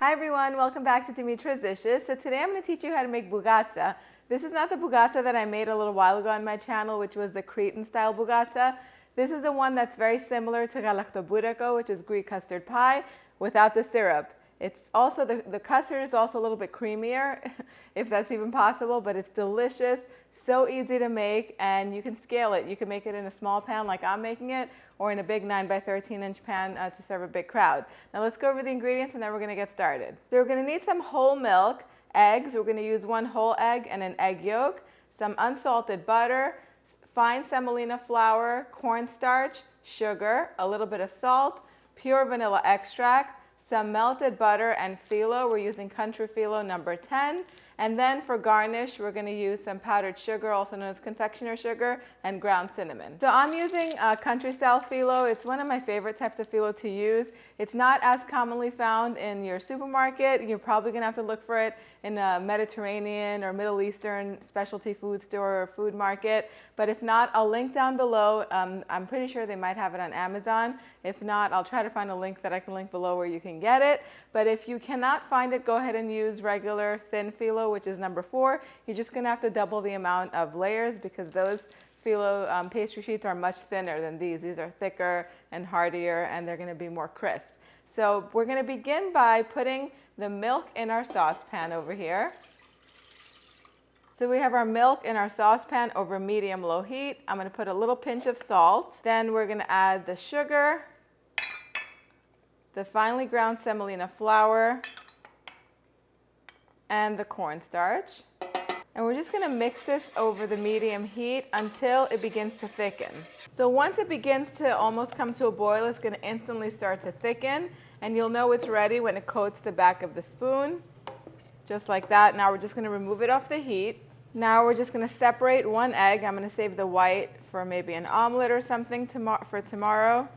Hi everyone, welcome back to Dimitra's Dishes. So today I'm going to teach you how to make Bougatsa. This is not the Bougatsa that I made a little while ago on my channel, which was the Cretan style Bougatsa. This is the one that's very similar to galaktoboureko, which is Greek custard pie, without the syrup. It's also, the custard is also a little bit creamier, if that's even possible, but it's delicious, so easy to make, and you can scale it. You can make it in a small pan like I'm making it, or in a big 9 by 13 inch pan to serve a big crowd. Now let's go over the ingredients and then we're going to get started. So we're going to need some whole milk, eggs. We're going to use 1 whole egg and an egg yolk, some unsalted butter, fine semolina flour, cornstarch, sugar, a little bit of salt, pure vanilla extract, some melted butter, and PHYLLO. We're using country PHYLLO number 10. And then for garnish, we're going to use some powdered sugar, also known as confectioner sugar, and ground cinnamon. So I'm using country style PHYLLO. It's one of my favorite types of PHYLLO to use. It's not as commonly found in your supermarket. You're probably going to have to look for it in a Mediterranean or Middle Eastern specialty food store or food market. But if not, I'll link down below. I'm pretty sure they might have it on Amazon. If not, I'll try to find a link that I can link below where you can get it. But if you cannot find it, go ahead and use regular thin PHYLLO, which is number 4. You're just going to have to double the amount of layers because those PHYLLO pastry sheets are much thinner than these. These are thicker and heartier, and they're going to be more crisp. So we're going to begin by putting the milk in our saucepan over here. So we have our milk in our saucepan over medium-low heat. I'm going to put a little pinch of salt. Then we're going to add the sugar, the finely ground semolina flour, and the cornstarch. And we're just going to mix this over the medium heat until it begins to thicken. So once it begins to almost come to a boil, it's going to instantly start to thicken. And you'll know it's ready when it coats the back of the spoon, just like that. Now we're just going to remove it off the heat. Now we're just going to separate 1 egg. I'm going to save the white for maybe an omelet or something for tomorrow,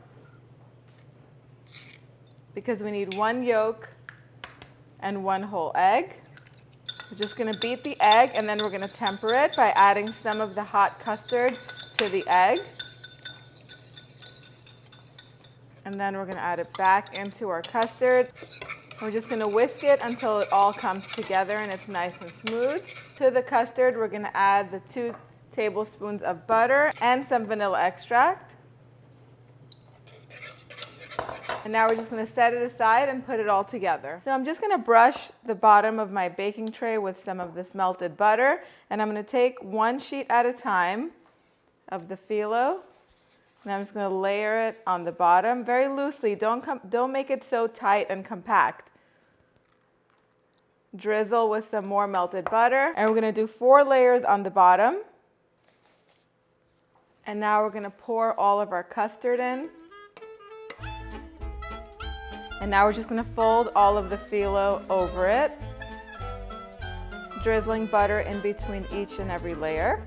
because we need 1 yolk and 1 whole egg. We're just going to beat the egg, and then we're going to temper it by adding some of the hot custard to the egg. And then we're going to add it back into our custard. We're just going to whisk it until it all comes together and it's nice and smooth. To the custard, we're going to add the 2 tablespoons of butter and some vanilla extract. And now we're just going to set it aside and put it all together. So I'm just going to brush the bottom of my baking tray with some of this melted butter. And I'm going to take 1 sheet at a time of the PHYLLO. And I'm just going to layer it on the bottom very loosely. Don't make it so tight and compact. Drizzle with some more melted butter. And we're going to do 4 layers on the bottom. And now we're going to pour all of our custard in. And now we're just going to fold all of the PHYLLO over it, drizzling butter in between each and every layer.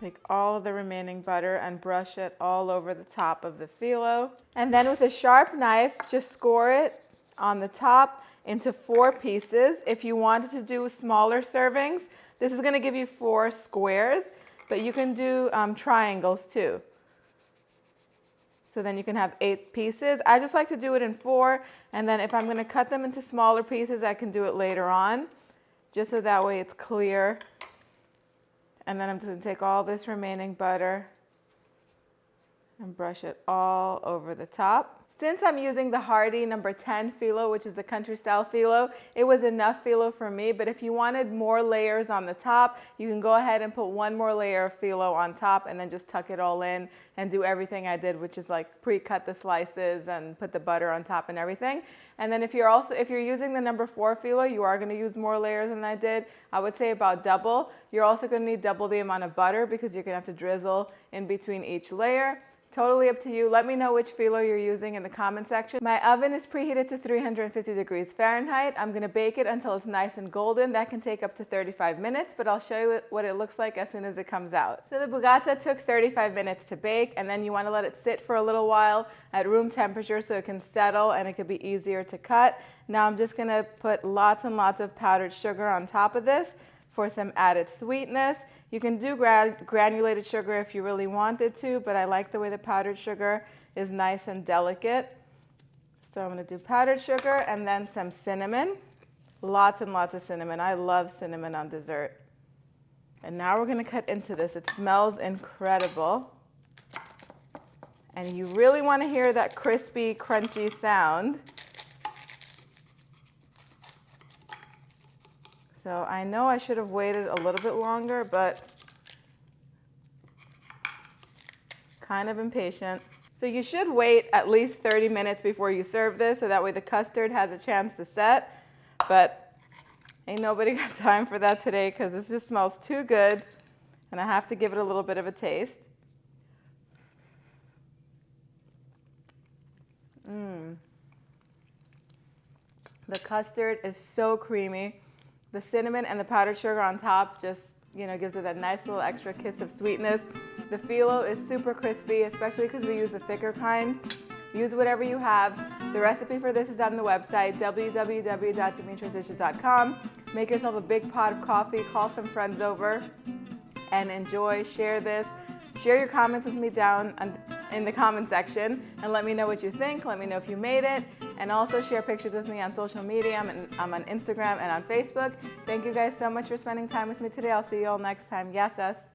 Take all of the remaining butter and brush it all over the top of the PHYLLO. And then with a sharp knife, just score it on the top into 4 pieces. If you wanted to do smaller servings, this is going to give you 4 squares, but you can do triangles too. So then you can have 8 pieces. I just like to do it in 4, and then if I'm going to cut them into smaller pieces, I can do it later on, just so that way it's clear. And then I'm just going to take all this remaining butter and brush it all over the top. Since I'm using the hearty number 10 PHYLLO, which is the country style PHYLLO, it was enough PHYLLO for me. But if you wanted more layers on the top, you can go ahead and put 1 more layer of PHYLLO on top and then just tuck it all in and do everything I did, which is like pre-cut the slices and put the butter on top and everything. And then if you're using the number 4 PHYLLO, you are going to use more layers than I did. I would say about double. You're also going to need double the amount of butter because you're going to have to drizzle in between each layer. Totally up to you. Let me know which phyllo you're using in the comment section. My oven is preheated to 350 degrees Fahrenheit. I'm gonna bake it until it's nice and golden. That can take up to 35 minutes, but I'll show you what it looks like as soon as it comes out. So the Bougatsa took 35 minutes to bake, and then you wanna let it sit for a little while at room temperature so it can settle and it could be easier to cut. Now I'm just gonna put lots and lots of powdered sugar on top of this for some added sweetness. You can do granulated sugar if you really wanted to, but I like the way the powdered sugar is nice and delicate. So I'm gonna do powdered sugar and then some cinnamon. Lots and lots of cinnamon. I love cinnamon on dessert. And now we're gonna cut into this. It smells incredible. And you really wanna hear that crispy, crunchy sound. So I know I should have waited a little bit longer, but kind of impatient. So you should wait at least 30 minutes before you serve this, so that way the custard has a chance to set. But ain't nobody got time for that today because this just smells too good, and I have to give it a little bit of a taste. The custard is so creamy. The cinnamon and the powdered sugar on top just, gives it that nice little extra kiss of sweetness. The phyllo is super crispy, especially because we use the thicker kind. Use whatever you have. The recipe for this is on the website, www.dimitrasdishes.com. Make yourself a big pot of coffee, call some friends over, and enjoy, share this. Share your comments with me down in the comment section and let me know what you think. Let me know if you made it. And also share pictures with me on social media. I'm on Instagram and on Facebook. Thank you guys so much for spending time with me today. I'll see you all next time. Gracias.